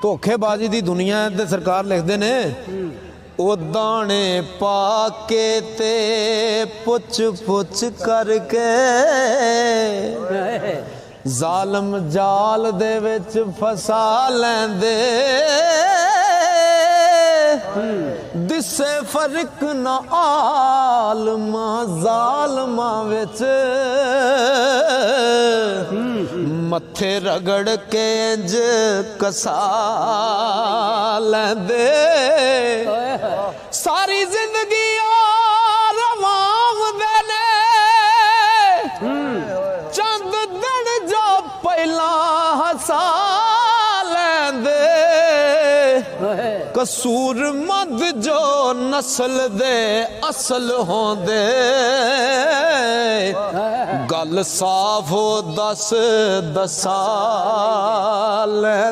ਧੋਖੇਬਾਜ਼ੀ ਦੀ ਦੁਨੀਆ ਤੇ ਸਰਕਾਰ ਲਿਖਦੇ ਨੇ ਉਹ ਦਾਣੇ ਪਾ ਕੇ ਤੇ ਪੁੱਛ ਪੁੱਛ ਕਰਕੇ ਜ਼ਾਲਮ ਜਾਲ ਦੇ ਵਿੱਚ ਫਸਾ ਲੈਂਦੇ दिसे फर्क न आलमा जालमा विच मथे रगड़ के इंज कसा लैंदे सारी जिंदगी रवांदे ने चंद दिन जो पहला हसा लैंदे कसूर मंद जो नस्ल दे असल होंदे गल साफ हो दस दसा लैंदे।